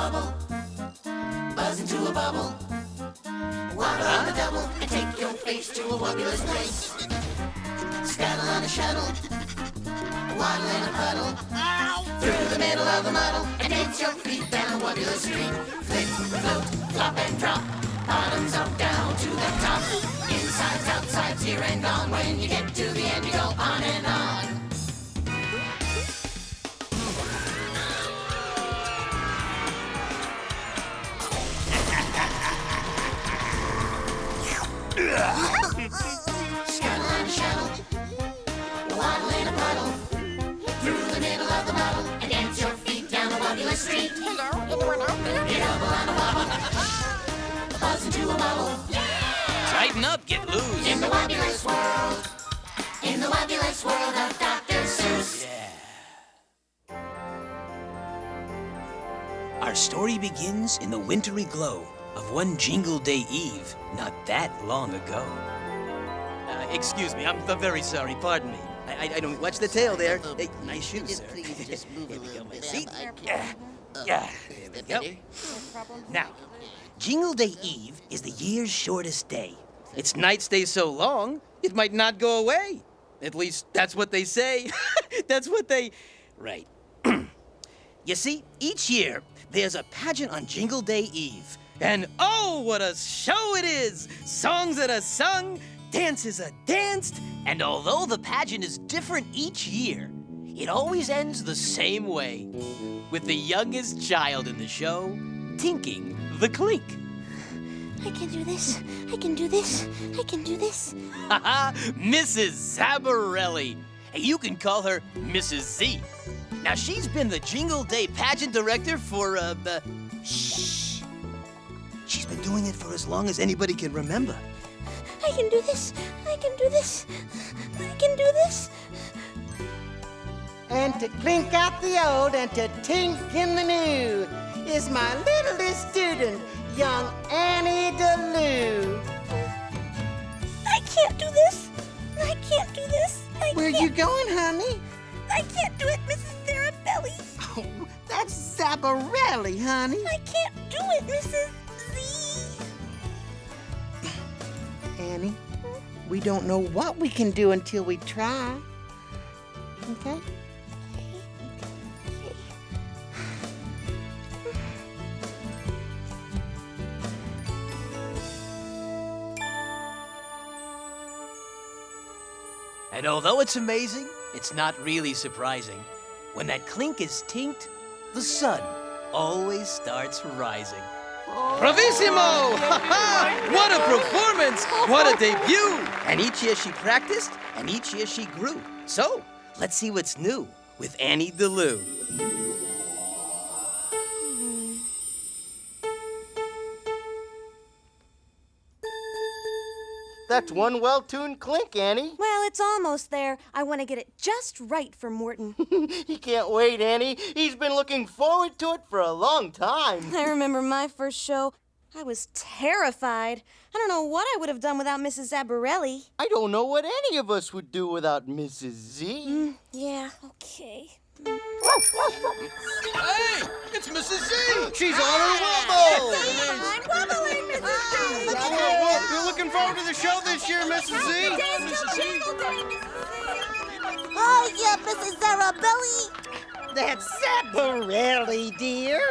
wubble, buzz into a bubble. Wobble on the double and take your face to a wubbulous place. Scuttle on a shuttle, waddle in a puddle. Through the middle of the muddle and dance your feet down a wubbulous street. Flip, float, flop and drop, bottoms up, down to the top. Insides, outsides, here and gone. When you get to the end, you go on and on. Scuttle and shuttle, waddle in a puddle. Through the middle of the muddle and dance your feet down a wubbulous street. Hello, anyone out there? You double on a wobble, buzz into a bubble. Tighten up, get loose. In the wubbulous world, in the wubbulous world of Dr. Seuss. Our story begins in the wintry glow of one Jingle Day Eve not that long ago. Excuse me, I'm very sorry, pardon me. I don't watch the tail there. Hey, nice shoes, sir. Please just move Here a we go, little my bit. seat. I Yeah, can't. there we go. Now, Jingle Day Eve is the year's shortest day. Its night stays so long, it might not go away. At least, that's what they say. That's what they... Right. You see, each year, there's a pageant on Jingle Day Eve. And oh, what a show it is! Songs that are sung, dances are danced, and although the pageant is different each year, it always ends the same way, with the youngest child in the show tinking the clink. I can do this. I can do this. I can do this. Haha, Mrs. Zabarelli. Hey, you can call her Mrs. Z. Now, she's been the Jingle Day pageant director for, shh. She's been doing it for as long as anybody can remember. I can do this. I can do this. I can do this. And to clink out the old and to tink in the new is my littlest student, young Annie DeLue. I can't do this. I can't do this. Where you going, honey? I can't do it, Mrs. Zabarelli. Oh, that's Zabarelli, honey. I can't do it, Mrs. Z. Annie, we don't know what we can do until we try. Okay? And although it's amazing, it's not really surprising. When that clink is tinked, the sun always starts rising. Bravissimo! What a performance! What a debut! And each year she practiced, and each year she grew. So, let's see what's new with Annie DeLue. That's one well-tuned clink, Annie. Well, it's almost there. I want to get it just right for Morton. He can't wait, Annie. He's been looking forward to it for a long time. I remember my first show. I was terrified. I don't know what I would have done without Mrs. Zabarelli. I don't know what any of us would do without Mrs. Z. Yeah, okay. Hey, it's Mrs. Z! She's on her wobble! I'm wobbling, Mrs. Z. You're looking forward to the show this year, Mrs. Z? Oh, yeah, Mrs. Zabarelli. That's Zabarelli, dear.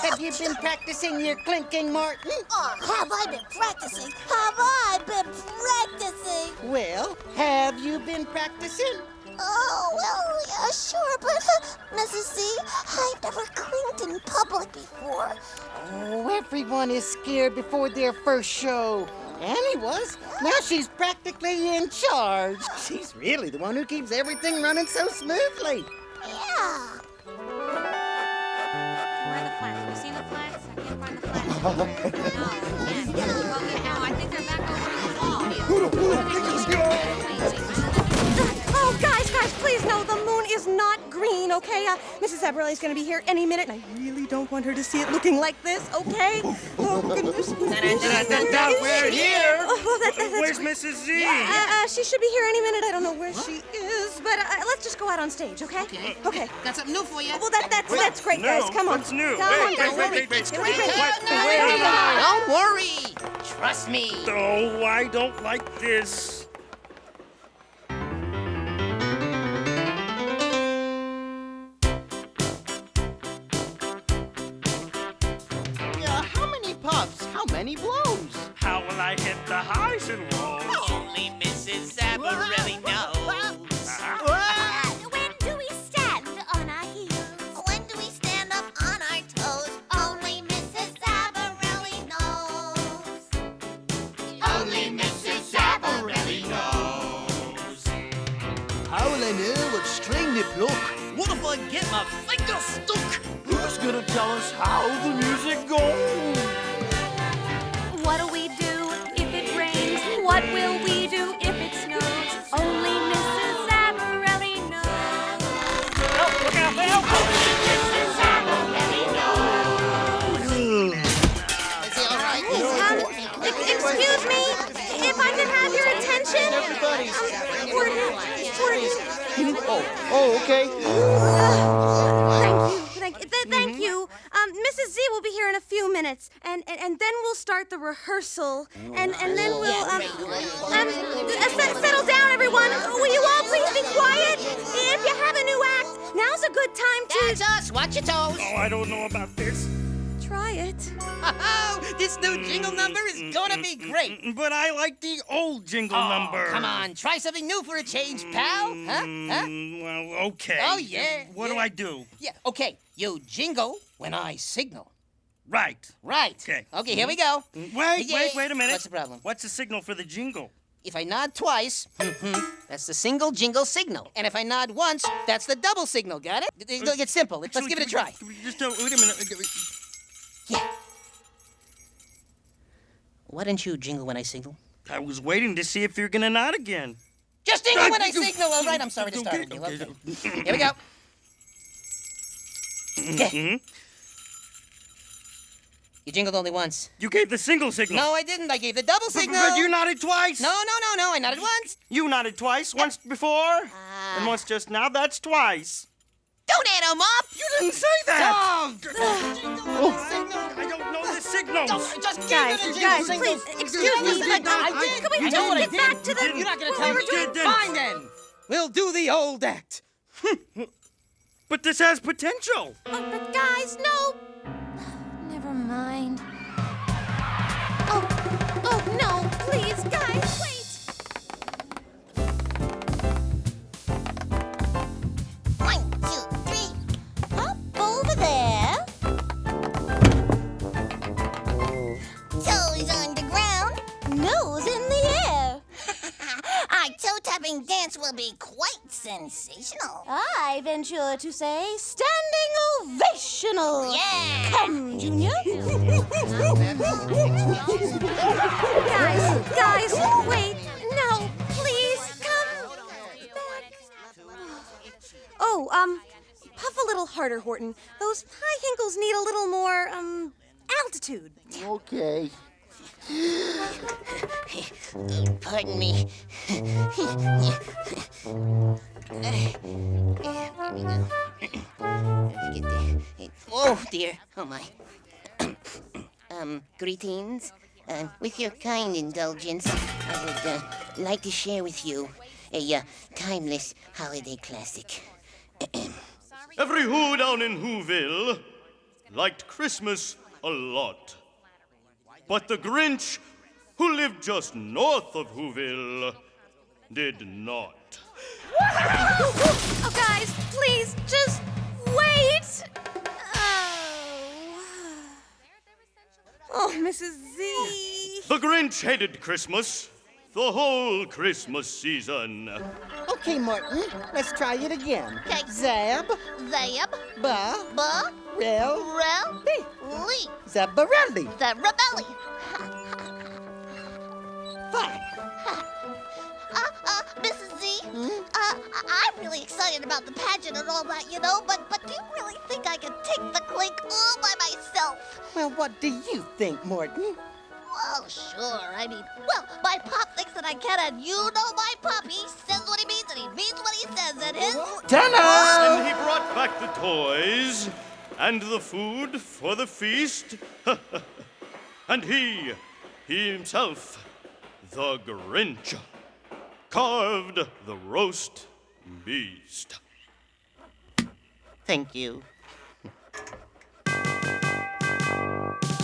Have you been practicing your clinking, Martin? Have I been practicing? Have I been practicing? Well, have you been practicing? Oh, well, yeah, sure, but Mrs. Z, I've never clinked in public before. Oh, everyone is scared before their first show. Annie was. Now she's practically in charge. She's really the one who keeps everything running so smoothly. Yeah. Where are the flags? Have you seen the flags? I can't find the flags. No. Well, I think they're back over the wall. Oh, guys, please, no, the moon is not green, okay? Mrs. Zabarelli's gonna be here any minute, and I really don't want her to see it looking like this, okay? Oh, goodness. We're here! Oh, well, Where's Mrs. Z? she should be here any minute. I don't know where she is. but let's just go out on stage, okay? Okay. Got something new for you. Well, that's great, guys. Come on. What's new? Come on, guys. Wait. Don't worry. Trust me. Oh, I don't like this. How many puffs? How many blows? How will I hit the highs and lows? Only Mrs. Zabarelli knows. When do we stand on our heels? When do we stand up on our toes? Only Mrs. Zabarelli knows. Only Mrs. Zabarelli knows. How will I know what string to pluck? What if I get my finger stuck? Who's gonna tell us how the music goes? What'll we do if it rains? What will we do if it snows? Only Mrs. Zabarelli knows. Look out, Leo! Only Mrs. Zabarelli knows. Is he all right? Excuse me, if I could have your attention. Gordon. Oh, okay. Thank you. Mrs. Z will be here in a few minutes, and then we'll start the rehearsal, and then we'll settle down, everyone. Will you all please be quiet? If you have a new act, now's a good time to That's us. Watch your toes. Oh, I don't know about this. try it. Oh, this new jingle number is gonna be great. But I like the old jingle number. Come on, try something new for a change, pal. Huh? Well, okay. Oh, yeah. What do I do? Yeah, okay. You jingle when I signal. Right. Right. Okay. Okay, here we go. Wait a minute. What's the problem? What's the signal for the jingle? If I nod twice, that's the single jingle signal. And if I nod once, that's the double signal. Got it? It's simple. Let's give it a try. Just wait a minute. Yeah. Why didn't you jingle when I signal? I was waiting to see if you're gonna nod again. Just jingle when I signal. All right, I'm sorry to startle you. Okay. Here we go. Okay. You jingled only once. You gave the single signal. No, I didn't. I gave the double signal. But you nodded twice. No. I nodded once. You nodded twice. Once before, and once just now. That's twice. Don't add them up. You didn't say that. Oh, I don't know the signals. just Guys, please, excuse me. I Can we know what I just get back to the... did. You're not gonna what tell we me. were doing? Fine then. We'll do the old act. But this has potential. But guys, no. Never mind. Oh, no, please, guys, wait. 1, 2, 3. Up over there. Toes on the ground, nose in the air. Our toe-tapping dance will be quite sensational. I venture to say standing ovational. Yeah! Come, Junior. Guys, wait. No, please, come back. Oh, puff a little harder, Horton. Those high hinkles need a little more, altitude. Okay. Pardon me. Oh, dear. Oh, my. Greetings. With your kind indulgence, I would like to share with you a timeless holiday classic. Every who down in Whoville liked Christmas a lot. But the Grinch, who lived just north of Whoville, did not. Oh, guys, please, just wait. Oh, Mrs. Z. The Grinch hated Christmas the whole Christmas season. Okay, Martin, let's try it again. Okay. Zab, Zab, ba, ba, rel, rel, lee. lee, Zabarelli. the rebelli. Fine. Mrs. Z, I'm really excited about the pageant and all that, you know, but do you really think I can take the clink all by myself? Well, what do you think, Martin? Well, sure. I mean, well, my pop thinks that I can, and you know my pop. He says what what he means and he means what he says, that is. And he brought back the toys and the food for the feast. And he himself, the Grinch, carved the roast beast. Thank you.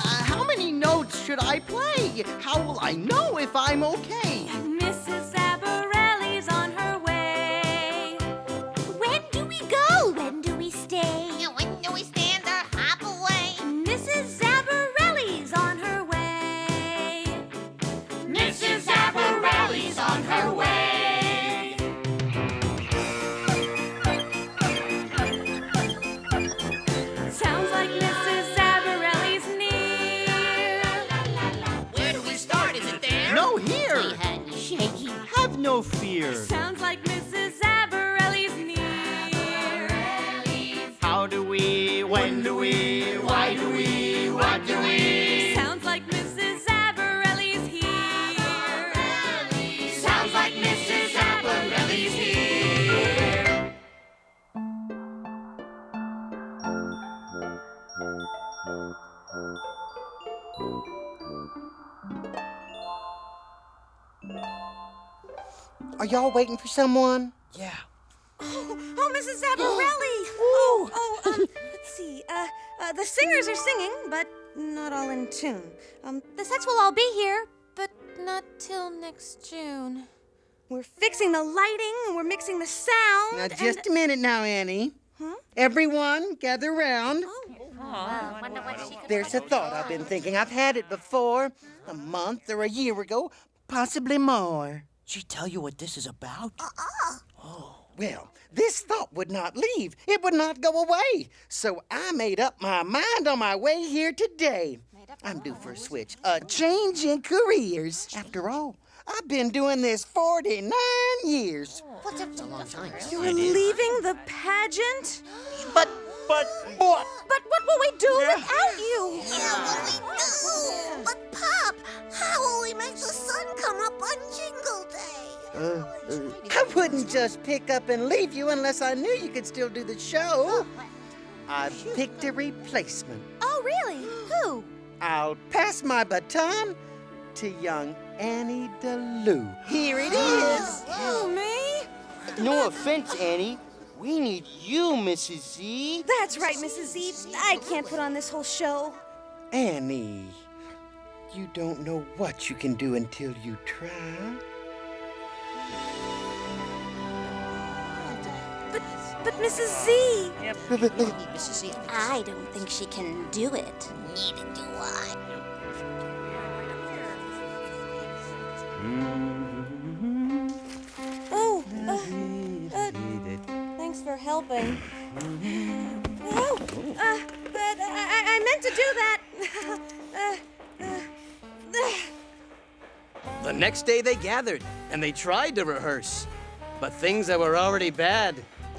How many notes should I play? How will I know if I'm okay? Mrs. Zabarelli's on her way. When do we go? When do we stay? When do we stand or hop away? Mrs. Zabarelli's on her way. Mrs. Zabarelli's on her way. Sounds like Mrs. Zabarelli's near. Where do we start? Is it there? No, here. Shaky. Have no fear. Sounds like Mrs. Zabarelli's near. How do we, when do we, why do we, what do we? Sounds like Mrs. Zabarelli's here. Sounds like Mrs. Zabarelli's here. Are y'all waiting for someone? Yeah. Oh, Mrs. Zabarelli! Let's see. The singers are singing, but not all in tune. The sets will all be here, but not till next June. We're fixing the lighting, and we're mixing the sound. Now, just a minute now, Annie. Everyone, gather round. There's a thought I've been thinking. I've had it before, a month or a year ago, possibly more. She tell you what this is about? Well, this thought would not leave. It would not go away. So I made up my mind on my way here today. I'm due for a switch, a change in careers. After all, I've been doing this 49 years. That's a long time. You're leaving the pageant? But what? But what will we do without you? Yeah, what we do? But, Pop, how will we make the sun come up on Jingle Day? I wouldn't just pick up and leave you unless I knew you could still do the show. I've picked a replacement. Oh, really? Who? I'll pass my baton to young Annie DeLu. Here it is. Oh, me? No offense, Annie. We need you, Mrs. Z. That's right, Mrs. Z. I can't put on this whole show. Annie, you don't know what you can do until you try. But Mrs. Z. Mrs. Z. I don't think she can do it. Neither do I. Oh, thanks for helping. Oh, but I meant to do that. The next day they gathered, and they tried to rehearse. But things that were already bad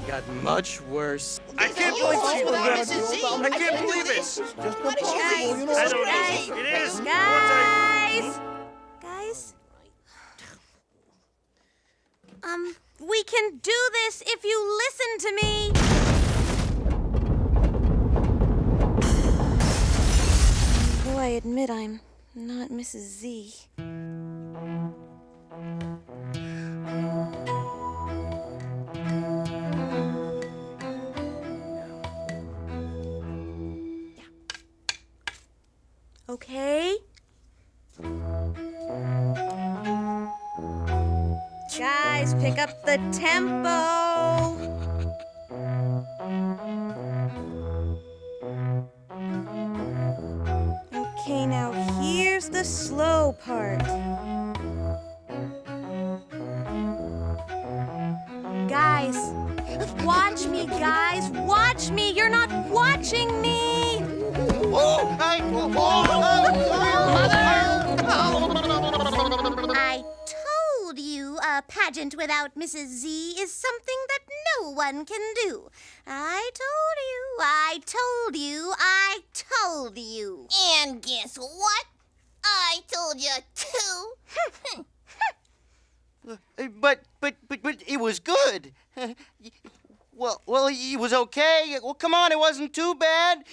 got much worse. I can't believe she I can't believe it. I don't know. It is. Guys? We can do this if you listen to me. Though I admit I'm not Mrs. Z. Okay? Guys, pick up the tempo. Okay, now here's the slow part. Guys, watch me, guys. Watch me. You're not watching me. I told you a pageant without Mrs. Z is something that no one can do. I told you. And guess what? I told you too. But it was good. Well, it was okay. Well, come on, it wasn't too bad.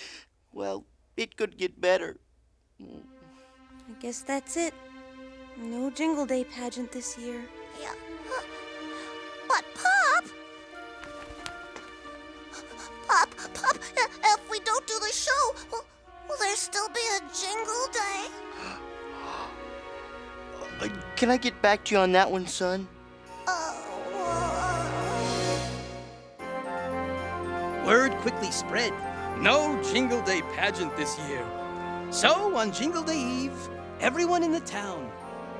Well, it could get better. I guess that's it. No Jingle Day pageant this year. Yeah. But, Pop! Pop, if we don't do the show, will there still be a Jingle Day? Can I get back to you on that one, son? Word quickly spread. No Jingle Day pageant this year. So, on Jingle Day Eve, everyone in the town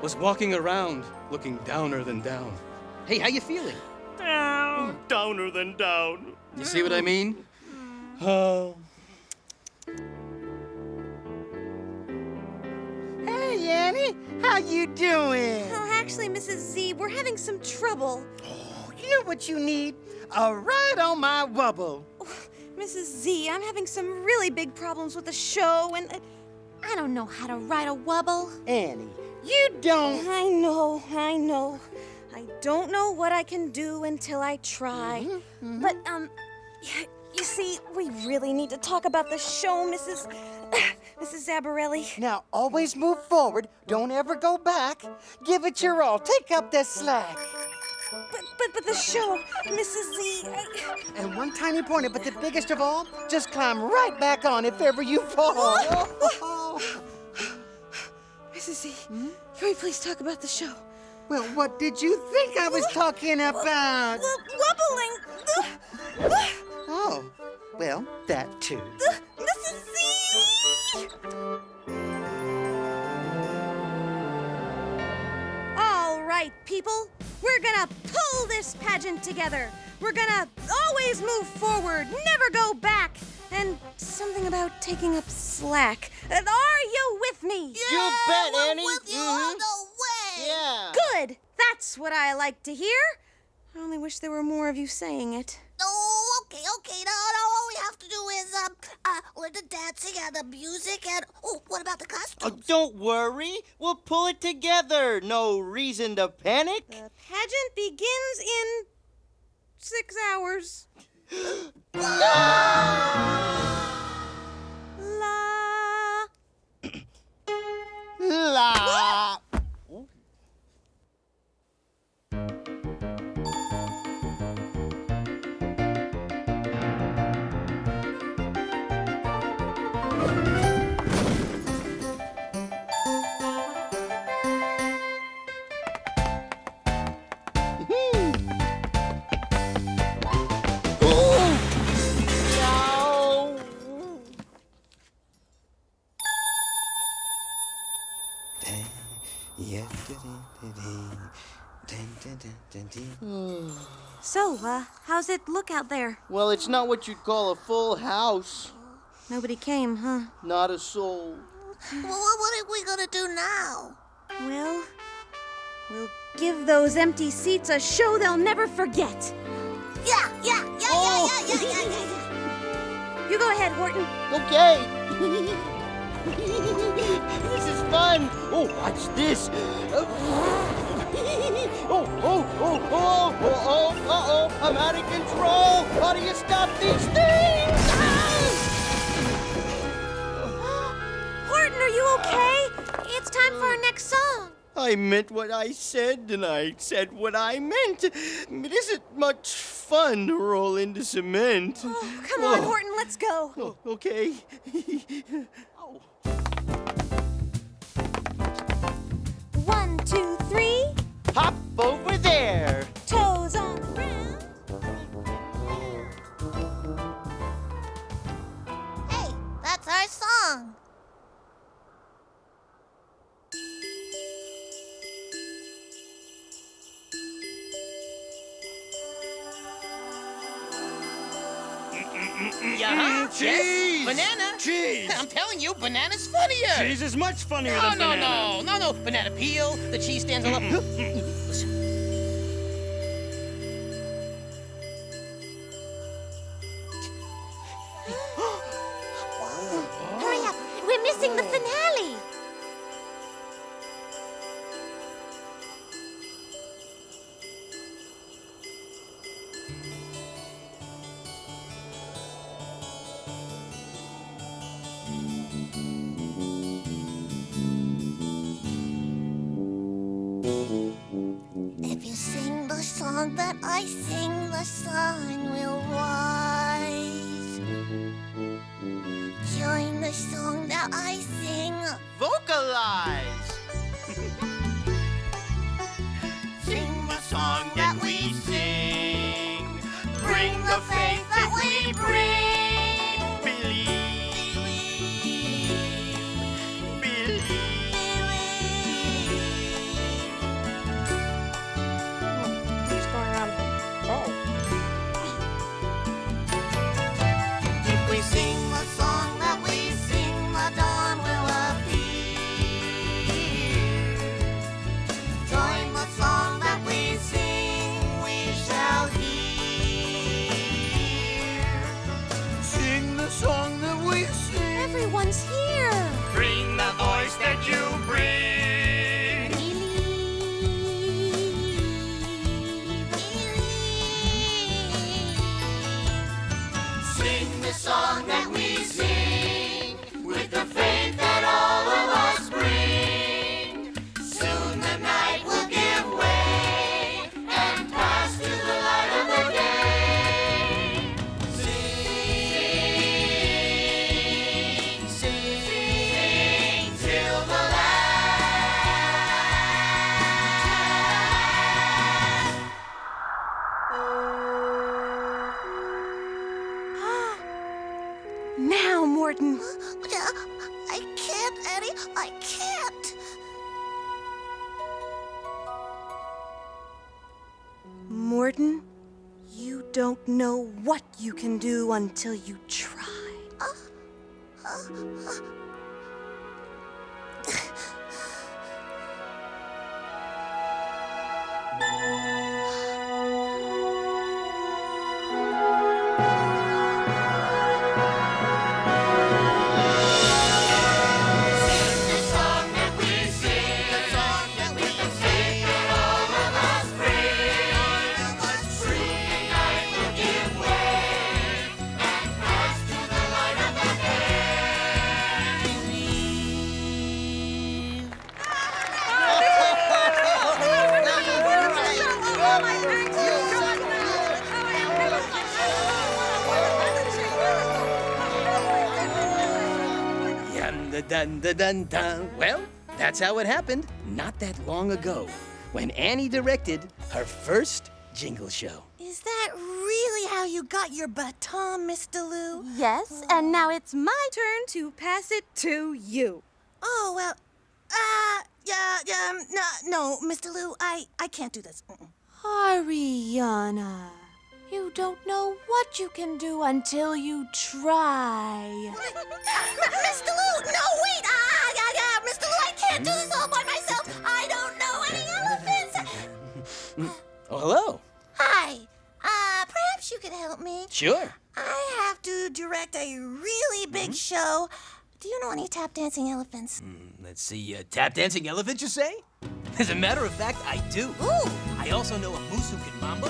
was walking around looking downer than down. Hey, how you feeling? Down. Downer than down. You see what I mean? Hey, Annie, how you doing? Oh, actually, Mrs. Z, we're having some trouble. Oh, you know what you need? A ride on my Wubble. Mrs. Z, I'm having some really big problems with the show, and I don't know how to ride a Wubble. Annie, you don't... I know. I don't know what I can do until I try. But, you see, we really need to talk about the show, Mrs. Zabarelli. Now, always move forward. Don't ever go back. Give it your all. Take up the slack. But the show, Mrs. Z... And one tiny pointer, but the biggest of all, just climb right back on if ever you fall. Mrs. Z, can we please talk about the show? Well, what did you think I was talking about? Wubbling! Oh, well, that too. Mrs. Z! All right, people. We're gonna pull this pageant together. We're gonna always move forward, never go back. And something about taking up slack. Are you with me? You bet, Annie. We're with you all the way. Yeah. Good. That's what I like to hear. I only wish there were more of you saying it. Oh, okay. No, all we have to do is, learn the dancing and the music and, what about the costumes? Don't worry. We'll pull it together. No reason to panic. The pageant begins in 6 hours. La. So, how's it look out there? Well, it's not what you'd call a full house. Nobody came, huh? Not a soul. Well, what are we gonna do now? Well, we'll give those empty seats a show they'll never forget. Yeah. You go ahead, Horton. Okay. This is fun. Oh, watch this. I'm out of control. How do you stop these things? Horton, are you okay? It's time for our next song. I meant what I said, and I said what I meant. It isn't much fun to roll into cement. Oh, come on, Horton, let's go. Oh, okay. 1, 2, 3. Hop over there. Toes on the ground. Hey, that's our song. Yeah, Cheese! yes, banana. Cheese! I'm telling you, banana's funnier. Cheese is much funnier than banana. No. Banana peel. The cheese stands alone. Listen. Hurry up. We're missing the finale. I sing, the sun will rise. Join the song that I sing. Vocalize. Sing the song that we sing. Bring the faith that we bring. Believe. Who's going around? Oh. If we sing the song that we sing, the dawn will appear. Join the song that we sing, we shall hear. Sing the song that we sing. Everyone's here. Bring the voice that you bring. Sing the song that we sing with the faith that all of us bring. Soon the night will give way and pass to the light of the day. Sing, sing till the last. Now, Morton. I can't, Eddie. I can't. Morton, you don't know what you can do until you try. The song that we sing, the song that we sing, that all of us bring. Soon the night will give way and pass to the light of the day. Believe. Yum-da-dun-da-dun-dun. Well, that's how it happened not that long ago when Annie directed her first jingle show. Is that really how you got your baton, Mr. Lou? Yes, and now it's my turn to pass it to you. Oh, well, no, Mr. Lou, I can't do this. Ariana, you don't know what you can do until you try. Mr. Lou, no, wait! Mr. Lou, I can't do this all by myself. I don't know any elephants. Oh, hello. Hi, perhaps you could help me. Sure. I have to direct a really big show. Do you know any tap dancing elephants? Let's see, tap dancing elephant, you say? As a matter of fact, I do. Ooh. I also know a moose who can mambo,